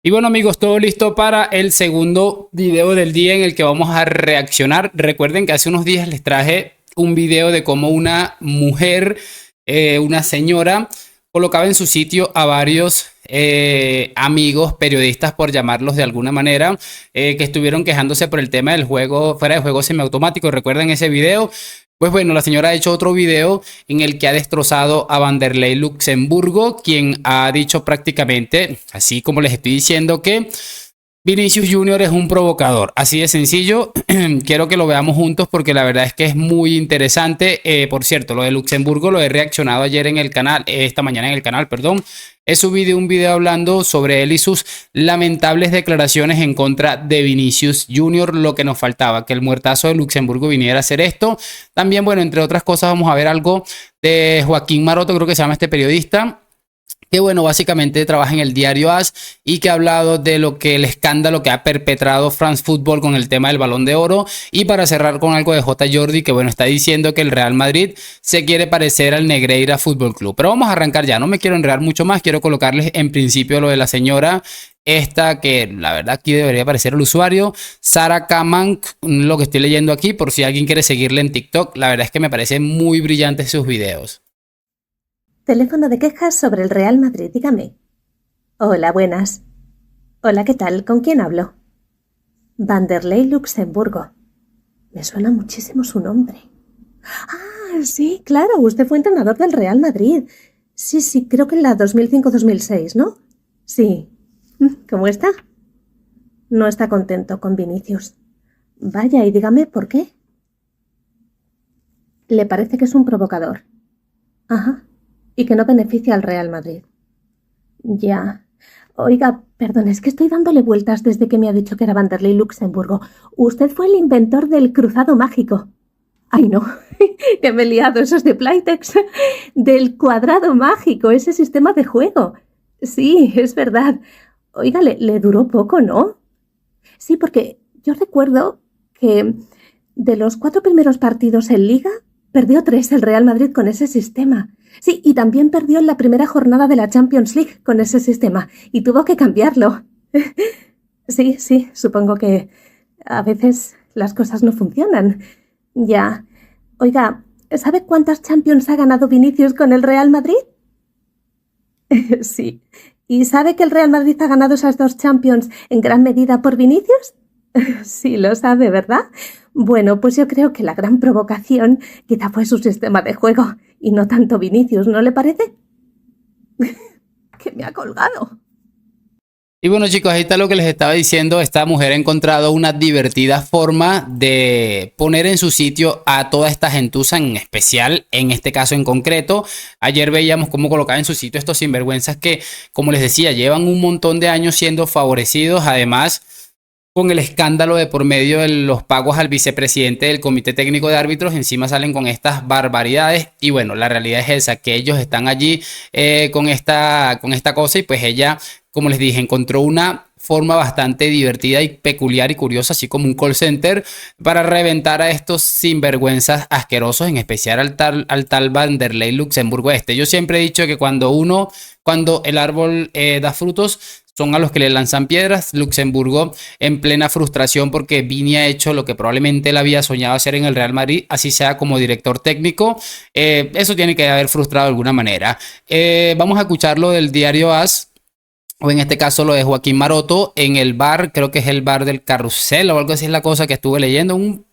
Y bueno amigos, todo listo para el segundo video del día en el que vamos a reaccionar. Recuerden que hace unos días les traje un video de cómo una mujer, una señora, colocaba en su sitio a varios amigos periodistas, por llamarlos de alguna manera, que estuvieron quejándose por el tema del juego, fuera de juego semiautomático. ¿Recuerdan ese video? Pues bueno, la señora ha hecho otro video en el que ha destrozado a Vanderlei Luxemburgo, quien ha dicho prácticamente, así como les estoy diciendo, que Vinicius Junior es un provocador. Así de sencillo. Quiero que lo veamos juntos porque la verdad es que es muy interesante. Por cierto, lo de Luxemburgo lo he reaccionado ayer en el canal, esta mañana en el canal, perdón. He subido un video hablando sobre él y sus lamentables declaraciones en contra de Vinicius Junior. Lo que nos faltaba, que el muertazo de Luxemburgo viniera a hacer esto. También, bueno, entre otras cosas, vamos a ver algo de Joaquín Maroto, creo que se llama este periodista, que bueno, básicamente trabaja en el diario AS y que ha hablado de lo que el escándalo que ha perpetrado France Football con el tema del Balón de Oro. Y para cerrar con algo de J. Jordi, que bueno, está diciendo que el Real Madrid se quiere parecer al Negreira Fútbol Club. Pero vamos a arrancar ya, no me quiero enredar mucho más, quiero colocarles en principio lo de la señora esta, que la verdad aquí debería aparecer el usuario, Sara Kamank, lo que estoy leyendo aquí, por si alguien quiere seguirle en TikTok. La verdad es que me parecen muy brillantes sus videos. Teléfono de quejas sobre el Real Madrid, dígame. Hola, buenas. Hola, ¿qué tal? ¿Con quién hablo? Vanderlei Luxemburgo. Me suena muchísimo su nombre. Ah, sí, claro, usted fue entrenador del Real Madrid. Sí, creo que en la 2005-2006, ¿no? Sí. ¿Cómo está? No está contento con Vinicius. Vaya, y dígame, ¿por qué? Le parece que es un provocador. Ajá. Y que no beneficia al Real Madrid. Ya. Oiga, perdón, es que estoy dándole vueltas desde que me ha dicho que era Vanderlei Luxemburgo. Usted fue el inventor del cruzado mágico. Ay, no, que me he liado, eso es de Playtex. Del cuadrado mágico, ese sistema de juego. Sí, es verdad. Oiga, le duró poco, ¿no? Sí, porque yo recuerdo que de los 4 primeros partidos en Liga, perdió 3 el Real Madrid con ese sistema. Sí, y también perdió en la primera jornada de la Champions League con ese sistema, y tuvo que cambiarlo. Sí, supongo que a veces las cosas no funcionan. Ya. Oiga, ¿sabe cuántas Champions ha ganado Vinicius con el Real Madrid? Sí. ¿Y sabe que el Real Madrid ha ganado esas 2 Champions en gran medida por Vinicius? Sí, lo sabe, ¿verdad? Bueno, pues yo creo que la gran provocación quizá fue su sistema de juego y no tanto Vinicius, ¿no le parece? Que me ha colgado. Y bueno chicos, ahí está lo que les estaba diciendo. Esta mujer ha encontrado una divertida forma de poner en su sitio a toda esta gentuza, en especial en este caso en concreto. Ayer veíamos cómo colocaba en su sitio estos sinvergüenzas que, como les decía, llevan un montón de años siendo favorecidos. Además, con el escándalo de por medio de los pagos al vicepresidente del Comité Técnico de Árbitros, encima salen con estas barbaridades. Y bueno, la realidad es esa, que ellos están allí con esta cosa, y pues ella, como les dije, encontró una forma bastante divertida y peculiar y curiosa, así como un call center, para reventar a estos sinvergüenzas asquerosos, en especial al tal Vanderlei Luxemburgo este. Yo siempre he dicho que cuando el árbol da frutos, son a los que le lanzan piedras. Luxemburgo, en plena frustración porque Vini ha hecho lo que probablemente él había soñado hacer en el Real Madrid, así sea como director técnico, eso tiene que haber frustrado de alguna manera. Vamos a escuchar lo del diario AS, o en este caso lo de Joaquín Maroto, en el bar, creo que es el bar del Carrusel o algo así es la cosa que estuve leyendo, un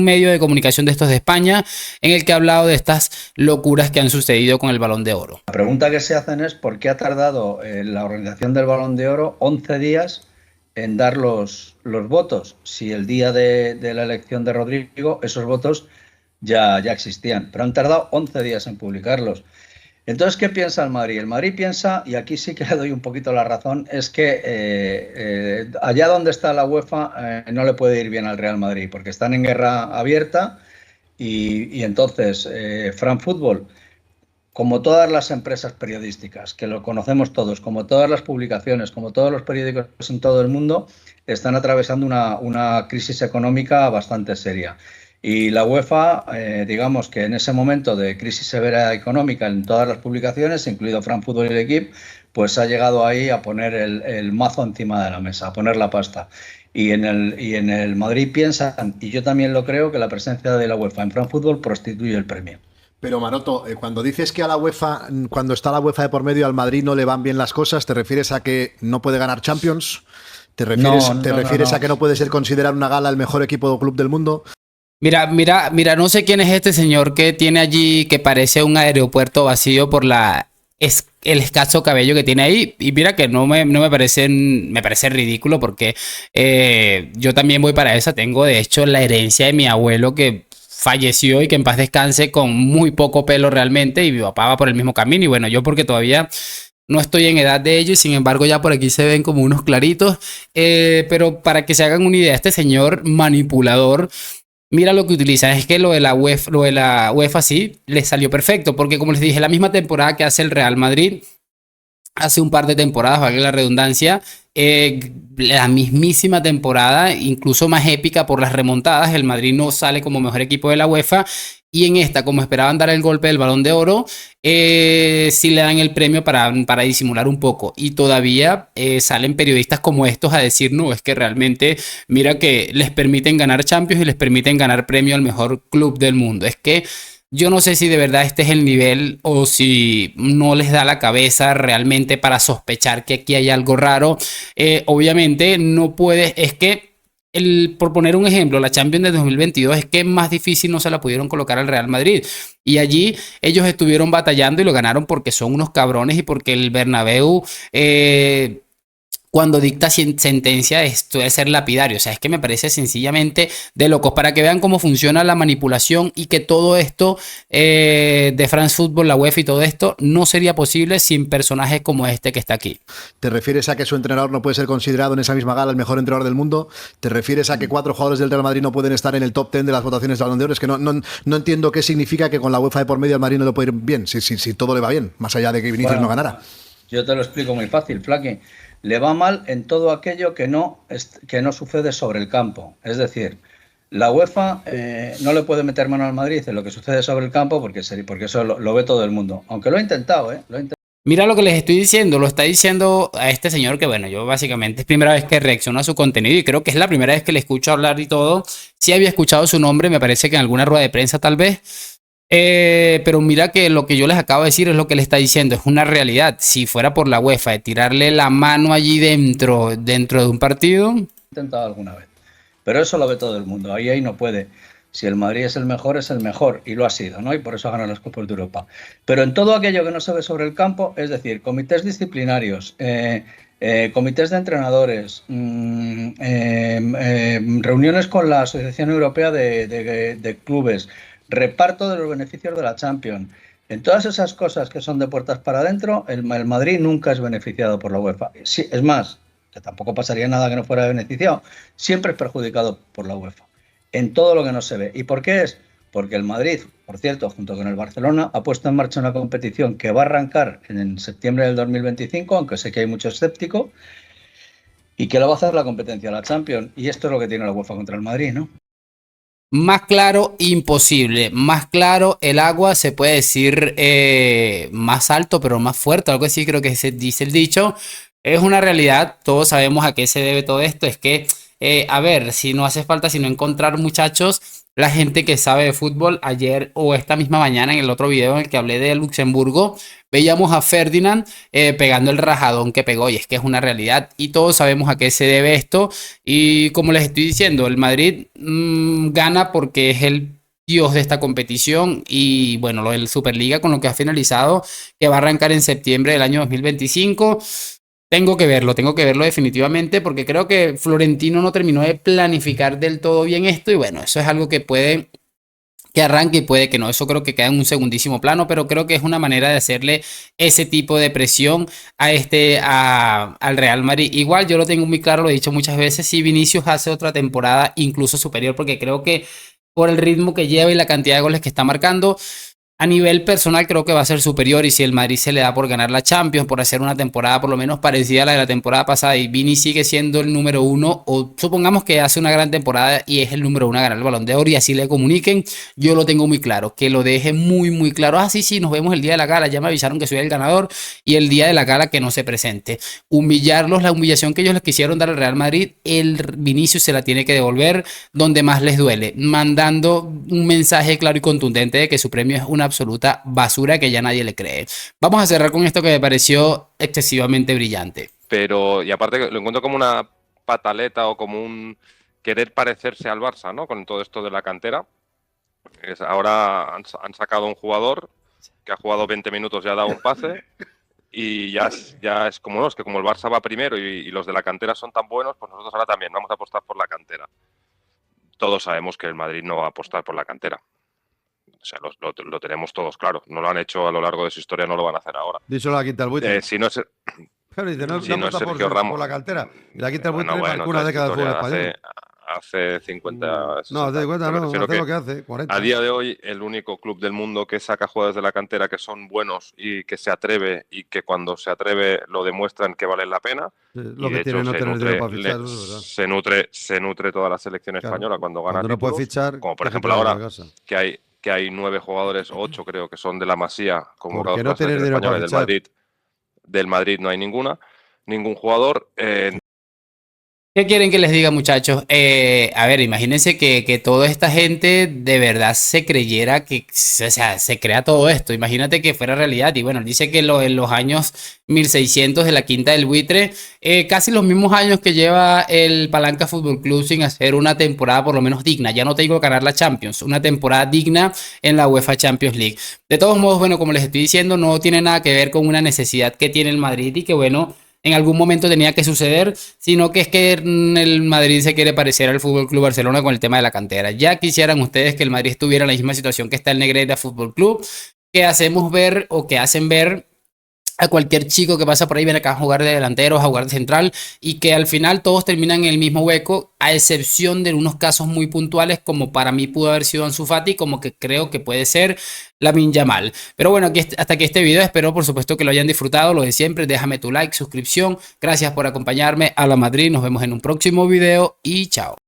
medio de comunicación de estos de España, en el que ha hablado de estas locuras que han sucedido con el Balón de Oro. La pregunta que se hacen es por qué ha tardado la organización del Balón de Oro 11 días en dar los votos, si el día de la elección de Rodrigo esos votos ya existían, pero han tardado 11 días en publicarlos. Entonces, ¿qué piensa el Madrid? El Madrid piensa, y aquí sí que le doy un poquito la razón, es que allá donde está la UEFA no le puede ir bien al Real Madrid, porque están en guerra abierta y entonces France Football, como todas las empresas periodísticas, que lo conocemos todos, como todas las publicaciones, como todos los periódicos en todo el mundo, están atravesando una crisis económica bastante seria. Y la UEFA, digamos que en ese momento de crisis severa económica en todas las publicaciones, incluido France Football y el Equipo, pues ha llegado ahí a poner el mazo encima de la mesa, a poner la pasta. Y en el Madrid piensan, y yo también lo creo, que la presencia de la UEFA en France Football prostituye el premio. Pero Maroto, cuando dices que a la UEFA, cuando está la UEFA de por medio, al Madrid no le van bien las cosas, ¿te refieres a que no puede ganar Champions? ¿Te refieres a que no puede ser considerado una gala el mejor equipo o club del mundo? Mira, no sé quién es este señor que tiene allí, que parece un aeropuerto vacío por el escaso cabello que tiene ahí. Y mira que no me parece ridículo porque yo también voy para esa. Tengo de hecho la herencia de mi abuelo que falleció y que en paz descanse con muy poco pelo realmente, y mi papá va por el mismo camino. Y bueno, yo porque todavía no estoy en edad de ello, y sin embargo ya por aquí se ven como unos claritos. Pero para que se hagan una idea, este señor manipulador, mira lo que utiliza. Es que lo de la UEFA sí les salió perfecto, porque como les dije, la misma temporada que hace el Real Madrid, hace un par de temporadas, valga la redundancia, la mismísima temporada, incluso más épica por las remontadas, el Madrid no sale como mejor equipo de la UEFA. Y en esta, como esperaban dar el golpe del Balón de Oro, sí le dan el premio para disimular un poco. Y todavía salen periodistas como estos a decir, no, es que realmente, mira que les permiten ganar Champions y les permiten ganar premio al mejor club del mundo. Es que yo no sé si de verdad este es el nivel o si no les da la cabeza realmente para sospechar que aquí hay algo raro. Obviamente no puede, es que por poner un ejemplo, la Champions de 2022 es que más difícil no se la pudieron colocar al Real Madrid. Y allí ellos estuvieron batallando y lo ganaron porque son unos cabrones y porque el Bernabéu, cuando dicta sentencia, esto debe ser lapidario. O sea, es que me parece sencillamente de locos, para que vean cómo funciona la manipulación y que todo esto de France Football, la UEFA y todo esto no sería posible sin personajes como este que está aquí. ¿Te refieres a que su entrenador no puede ser considerado en esa misma gala el mejor entrenador del mundo? ¿Te refieres a que 4 jugadores del Real Madrid no pueden estar en el top 10 de las votaciones de Balón de Oro? Es que no entiendo qué significa que con la UEFA de por medio al Madrid no le puede ir bien, si todo le va bien, más allá de que Vinicius no ganara. Yo te lo explico muy fácil, Flaky. Le va mal en todo aquello que no sucede sobre el campo. Es decir, la UEFA no le puede meter mano al Madrid en lo que sucede sobre el campo porque eso lo ve todo el mundo. Aunque lo ha intentado, ¿eh? Mira lo que les estoy diciendo, lo está diciendo a este señor que, bueno, yo básicamente es primera vez que reacciono a su contenido y creo que es la primera vez que le escucho hablar y todo. Sí había escuchado su nombre, me parece que en alguna rueda de prensa tal vez. Pero mira que lo que yo les acabo de decir es lo que le está diciendo, es una realidad. Si fuera por la UEFA de tirarle la mano allí dentro de un partido. He intentado alguna vez, pero eso lo ve todo el mundo, ahí no puede. Si el Madrid es el mejor, y lo ha sido, ¿no? Y por eso ha ganado las Copas de Europa. Pero en todo aquello que no se ve sobre el campo, es decir, comités disciplinarios, comités de entrenadores, reuniones con la Asociación Europea de Clubes, reparto de los beneficios de la Champions. En todas esas cosas que son de puertas para adentro, el Madrid nunca es beneficiado por la UEFA. Sí, es más, que tampoco pasaría nada que no fuera beneficiado, siempre es perjudicado por la UEFA, en todo lo que no se ve. ¿Y por qué es? Porque el Madrid, por cierto, junto con el Barcelona, ha puesto en marcha una competición que va a arrancar en septiembre del 2025, aunque sé que hay mucho escéptico, y que lo va a hacer la competencia, la Champions. Y esto es lo que tiene la UEFA contra el Madrid, ¿no? Más claro, imposible. Más claro, el agua se puede decir más alto, pero más fuerte. Algo así creo que se dice el dicho. Es una realidad. Todos sabemos a qué se debe todo esto. Es que, a ver, si no hace falta sino encontrar, muchachos, la gente que sabe de fútbol. Ayer o esta misma mañana en el otro video en el que hablé de Luxemburgo, veíamos a Ferdinand pegando el rajadón que pegó, y es que es una realidad y todos sabemos a qué se debe esto. Y como les estoy diciendo, el Madrid gana porque es el dios de esta competición. Y bueno, lo del Superliga con lo que ha finalizado, que va a arrancar en septiembre del año 2025. Tengo que verlo definitivamente, porque creo que Florentino no terminó de planificar del todo bien esto. Y bueno, eso es algo que puede que arranque y puede que no. Eso creo que queda en un segundísimo plano, pero creo que es una manera de hacerle ese tipo de presión al Real Madrid. Igual yo lo tengo muy claro, lo he dicho muchas veces, si Vinicius hace otra temporada incluso superior, porque creo que por el ritmo que lleva y la cantidad de goles que está marcando, A nivel personal creo que va a ser superior y si el Madrid se le da por ganar la Champions, por hacer una temporada por lo menos parecida a la de la temporada pasada y Vini sigue siendo el número uno o supongamos que hace una gran temporada y es el número uno a ganar el Balón de Oro y así le comuniquen, yo lo tengo muy claro, que lo deje muy muy claro. Ah, sí, sí, nos vemos el día de la gala, ya me avisaron que soy el ganador y el día de la gala que no se presente. Humillarlos, la humillación que ellos les quisieron dar al Real Madrid, el Vinicius se la tiene que devolver donde más les duele, mandando un mensaje claro y contundente de que su premio es una absoluta basura que ya nadie le cree. Vamos a cerrar con esto que me pareció excesivamente brillante. Pero, y aparte lo encuentro como una pataleta o como un querer parecerse al Barça, ¿no? Con todo esto de la cantera. Ahora han sacado un jugador que ha jugado 20 minutos y ha dado un pase y ya es como, no, es que como el Barça va primero y los de la cantera son tan buenos, pues nosotros ahora también vamos a apostar por la cantera. Todos sabemos que el Madrid no va a apostar por la cantera. O sea, lo tenemos todos claro. No lo han hecho a lo largo de su historia, no lo van a hacer ahora. Díselo a la Quinta del Buitre. Si no es, Claro, dice, no, si no no es apuesta Sergio por Ramos. la cantera. Y la Quinta del Buitre Bueno, marcó una década del fútbol español. Hace 50... No, hace 50 no, hace lo que hace, 40. A día de hoy, el único club del mundo que saca jugadores de la cantera que son buenos y que se atreve y que cuando se atreve lo demuestran que valen la pena. Sí, lo que tiene no tener dinero para fichar, eso es verdad. Se nutre toda la selección española cuando gana no puede títulos, fichar, como por ejemplo ahora que hay 9 jugadores, 8 creo que son de la Masía, convocados por la selección española y del Madrid no hay ningún jugador. ¿Qué quieren que les diga, muchachos? A ver, imagínense que toda esta gente de verdad se creyera que, o sea, se crea todo esto. Imagínate que fuera realidad. Y bueno, dice que en los años 1600 de la Quinta del Buitre, casi los mismos años que lleva el Palanca Fútbol Club sin hacer una temporada por lo menos digna. Ya no te digo ganar la Champions, una temporada digna en la UEFA Champions League. De todos modos, bueno, como les estoy diciendo, no tiene nada que ver con una necesidad que tiene el Madrid y que, bueno, en algún momento tenía que suceder, sino que es que el Madrid se quiere parecer al Fútbol Club Barcelona con el tema de la cantera. Ya quisieran ustedes que el Madrid estuviera en la misma situación que está el Negreira Fútbol Club, que hacemos ver o que hacen ver a cualquier chico que pasa por ahí, viene acá a jugar de delantero, a jugar de central, y que al final todos terminan en el mismo hueco, a excepción de unos casos muy puntuales, como para mí pudo haber sido Ansu Fati, como que creo que puede ser Lamine Yamal. Pero bueno, hasta aquí este video, espero por supuesto que lo hayan disfrutado, lo de siempre, déjame tu like, suscripción, gracias por acompañarme a la Madrid, nos vemos en un próximo video y chao.